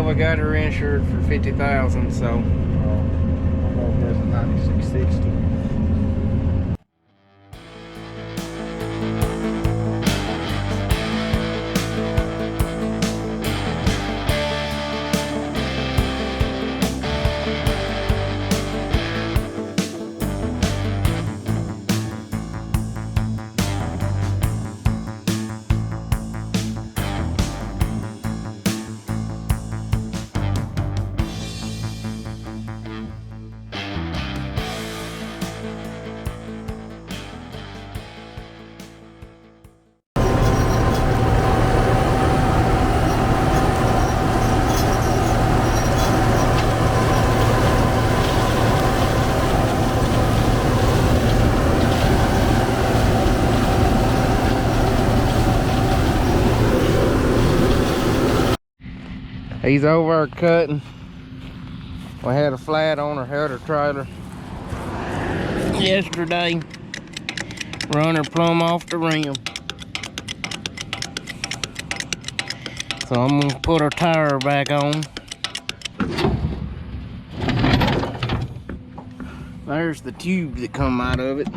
we got her insured for $50,000, so. I don't know if there's a 9660. He's over cutting. We had a flat on our header trailer yesterday. Run her plumb off the rim. So I'm gonna put her tire back on. There's the tube that come out of it.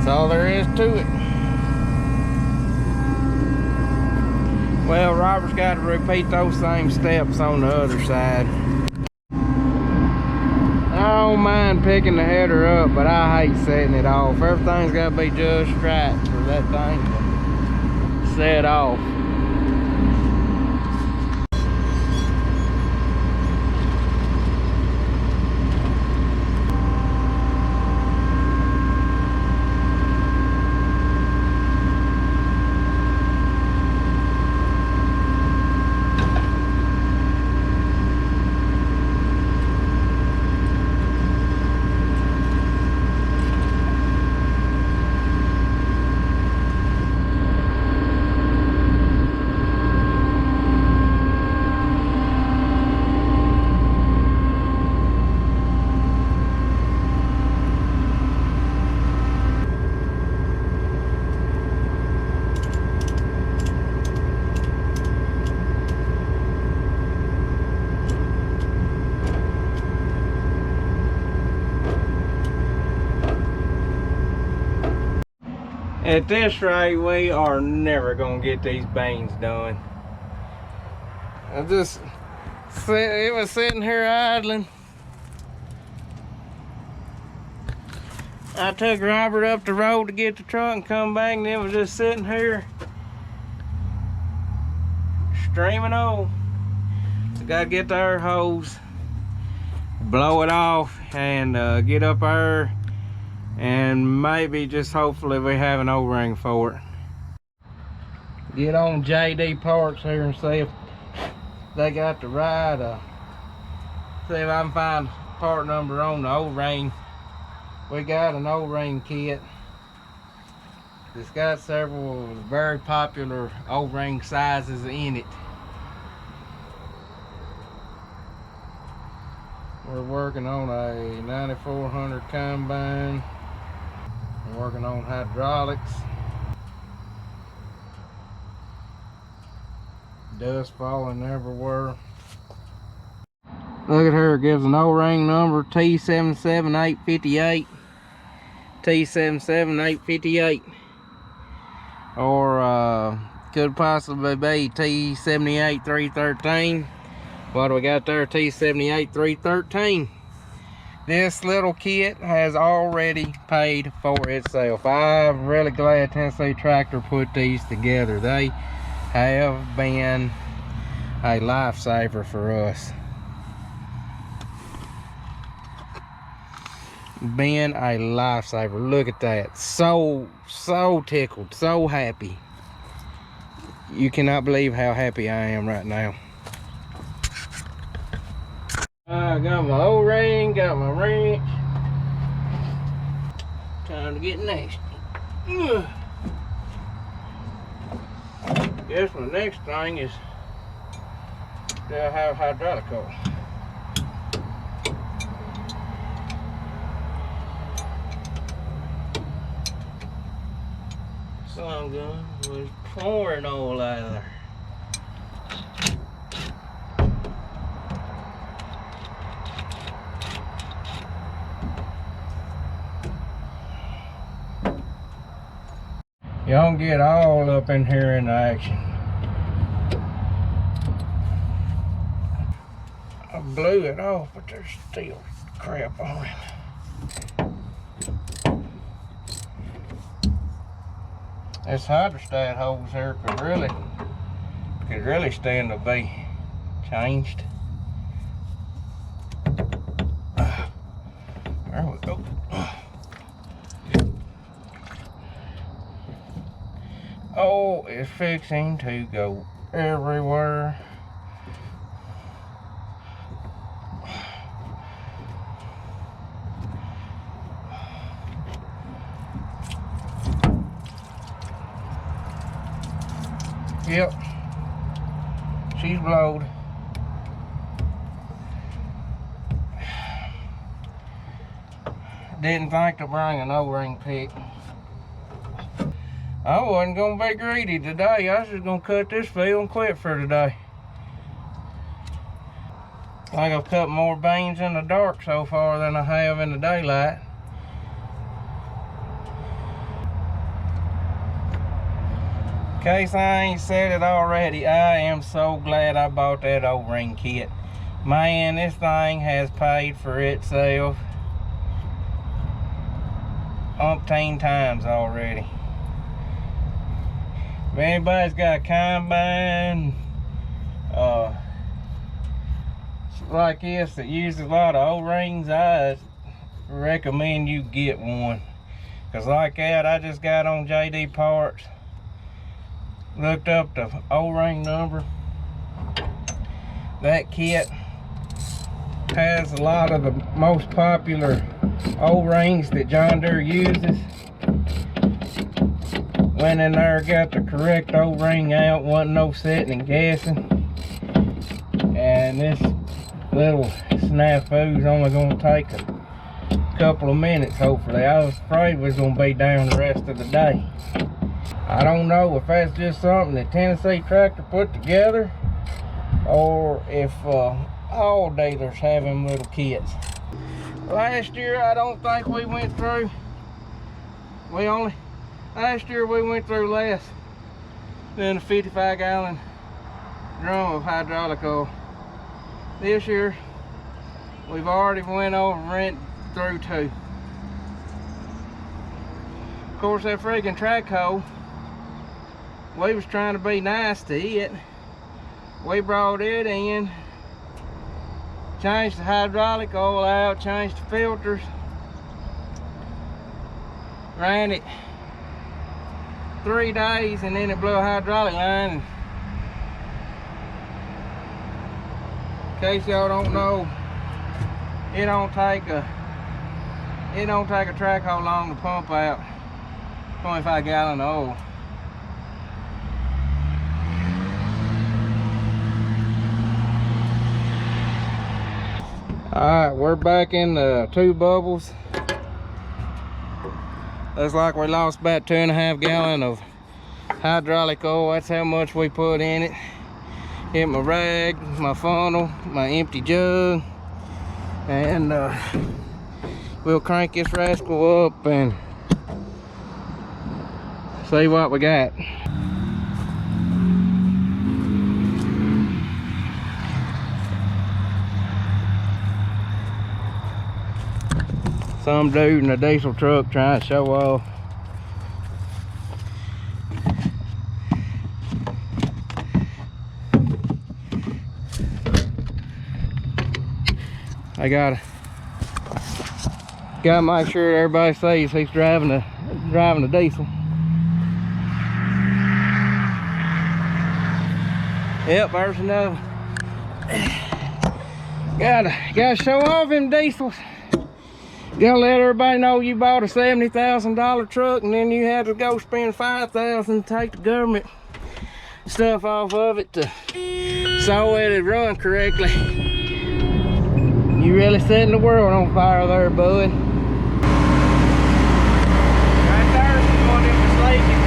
That's all there is to it. Well, Robert's got to repeat those same steps on the other side. I don't mind picking the header up, but I hate setting it off. Everything's got to be just right for that thing to set off. At this rate, we are never gonna get these beans done. It was sitting here idling. I took Robert up the road to get the truck and come back, and it was just sitting here streaming on. So gotta get the air hose, blow it off, and get up there. And maybe just hopefully we have an O-ring for it. Get on JD Parts here and see if they got the right, see if I can find part number on the O-ring. We got an O-ring kit. It's got several very popular O-ring sizes in it. We're working on a 9400 combine. I'm working on hydraulics. Dust falling everywhere. Look at her, it gives an O-ring number T77858. T77858. Or could possibly be T78313. What do we got there? T78313. This little kit has already paid for itself. I'm really glad Tennessee Tractor put these together. They have been a lifesaver for us. Been a lifesaver. Look at that. So tickled, so happy. You cannot believe how happy I am right now. I got my O-ring, got my wrench. Time to get nasty. Guess my next thing is do I have hydraulic oil? Some gun was pouring oil out of there. You don't get all up in here in the action. I blew it off, but there's still crap on it. This hydrostat hose here could really stand to be changed. There we go. Oh, it's fixing to go everywhere. Yep, she's blowed. Didn't think to bring an O-ring pick. I wasn't gonna be greedy today. I was just gonna cut this field and quit for today. I think I've cut more beans in the dark so far than I have in the daylight. case I ain't said it already, I am so glad I bought that O-ring kit. Man, this thing has paid for itself umpteen times already. If anybody's got a combine like this that uses a lot of O-rings, I recommend you get one. Cause like that, I just got on JD Parts, looked up the O-ring number. That kit has a lot of the most popular O-rings that John Deere uses. Went in there, got the correct O-ring out, wasn't no sitting and guessing. And this little snafu's only gonna take a couple of minutes, hopefully. I was afraid we was gonna be down the rest of the day. I don't know if that's just something that Tennessee Tractor put together, or if all dealers have them little kits. Last year, I don't think we went through, last year we went through less than a 55-gallon drum of hydraulic oil. This year, we've already went over and went through 2. Of course, that freaking track hole, we was trying to be nice to it. We brought it in, changed the hydraulic oil out, changed the filters, ran it 3 days, and then it blew a hydraulic line. In case y'all don't know, it don't take a track hole long to pump out 25-gallon of oil. Alright, we're back in the 2 bubbles. Looks like we lost about 2.5 gallons of hydraulic oil. That's how much we put in it. Hit my rag, my funnel, my empty jug, and we'll crank this rascal up and see what we got. Some dude in a diesel truck trying to show off. I gotta make sure everybody sees he's driving a diesel. Yep, there's another. Gotta show off them diesels. Gotta let everybody know you bought a $70,000 truck, and then you had to go spend $5,000 to take the government stuff off of it to so it'd run correctly. You really setting the world on fire there, bud. Right there's one that was leaking.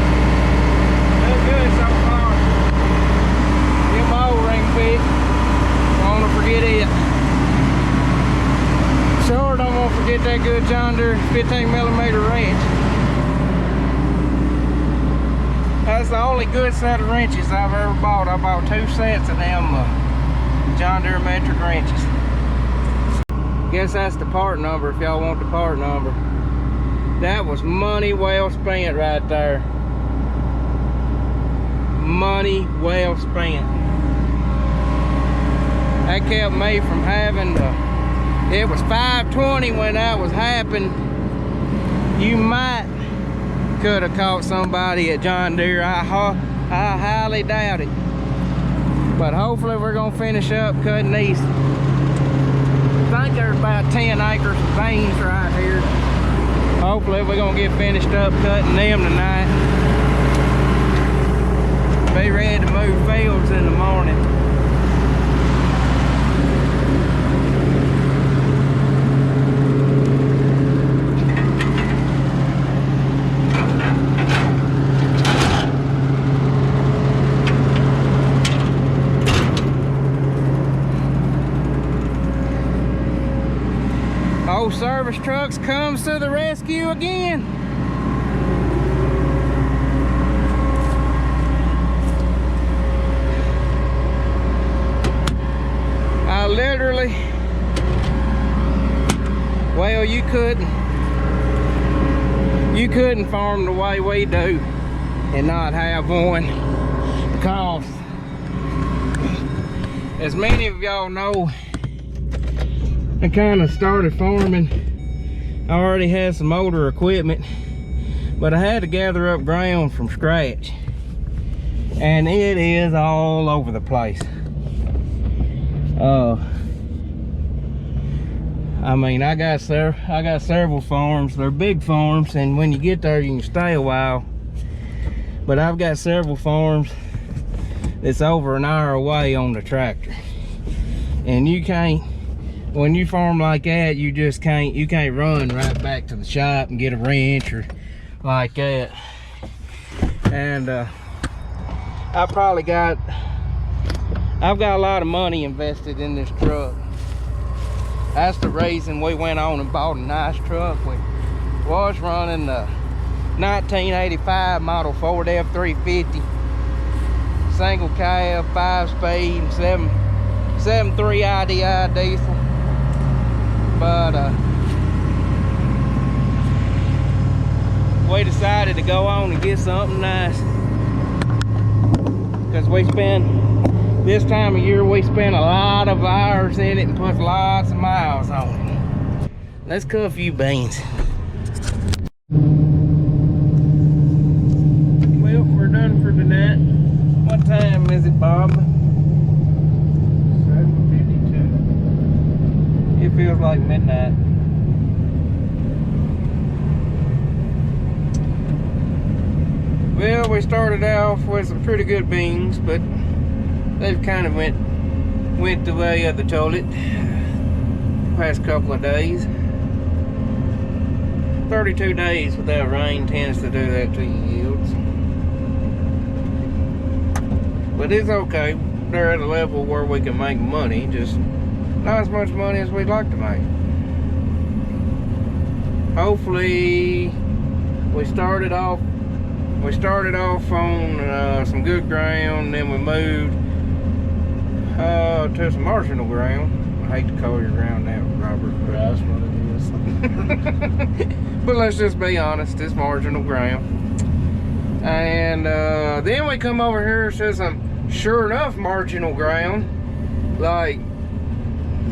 Look good so far. Get my O-ring quick. Don't wanna forget it. Sure, don't want to forget that good John Deere 15mm wrench. That's the only good set of wrenches I've ever bought. I bought 2 sets of them John Deere metric wrenches. Guess that's the part number if y'all want the part number. That was money well spent right there. Money well spent. That kept me from having to. It was 520 when that was happening. You might could have caught somebody at John Deere. I highly doubt it. But hopefully we're gonna finish up cutting these. I think there's about 10 acres of beans right here. Hopefully we're gonna get finished up cutting them tonight. Be ready to move fields in the morning. Old service trucks comes to the rescue again. literally, well, you couldn't farm the way we do and not have one, because as many of y'all know, I kind of started farming. I already had some older equipment, but I had to gather up ground from scratch, and it is all over the place. I mean, I got several farms. They're big farms, and when you get there, you can stay a while. But I've got several farms that's over an hour away on the tractor, and you can't. When you farm like that, you just can't. You can't run right back to the shop and get a wrench or like that. And I've got a lot of money invested in this truck. That's the reason we went on and bought a nice truck. We was running the 1985 model Ford F350, single cab, 5-speed, 7.3 IDI diesel. But we decided to go on and get something nice, because this time of year we spend a lot of hours in it and put lots of miles on it. Let's cut a few beans. Well, we're done for tonight. What time is it, Bob? 7:52. It feels like midnight. Well, we started off with some pretty good beans, but they've kind of went the way of the toilet the past couple of days. 32 days without rain tends to do that to your yields. But it's okay. They're at a level where we can make money, just not as much money as we'd like to make. Hopefully, we started off on some good ground, then we moved to some marginal ground. I hate to call your ground that, Robert. That's what it is. But let's just be honest, it's marginal ground. And then we come over here to some sure enough marginal ground. Like,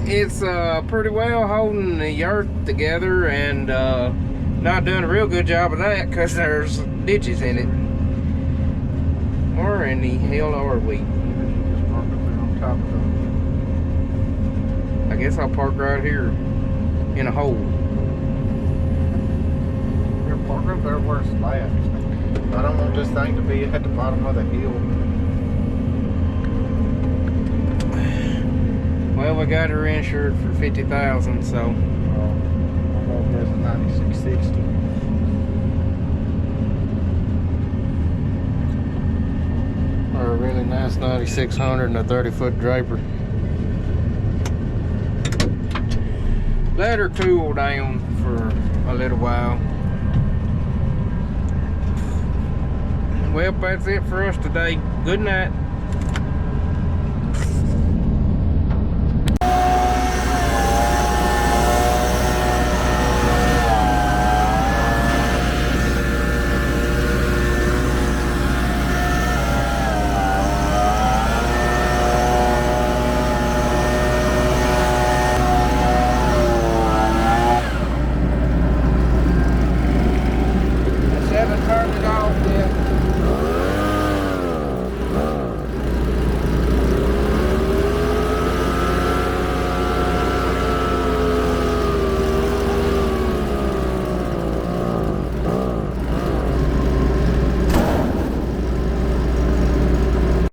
it's pretty well holding the earth together, and not doing a real good job of that because there's ditches in it. Where in the hell are we? Just park up there on top of I guess I'll park right here in a hole. We're park up there where it's flat. I don't want this thing to be at the bottom of the hill. Well, we got her insured for $50,000, so. I know there's a 9660. Or a really nice 9600 and a 30-foot draper. Let her cool down for a little while. Well, that's it for us today. Good night.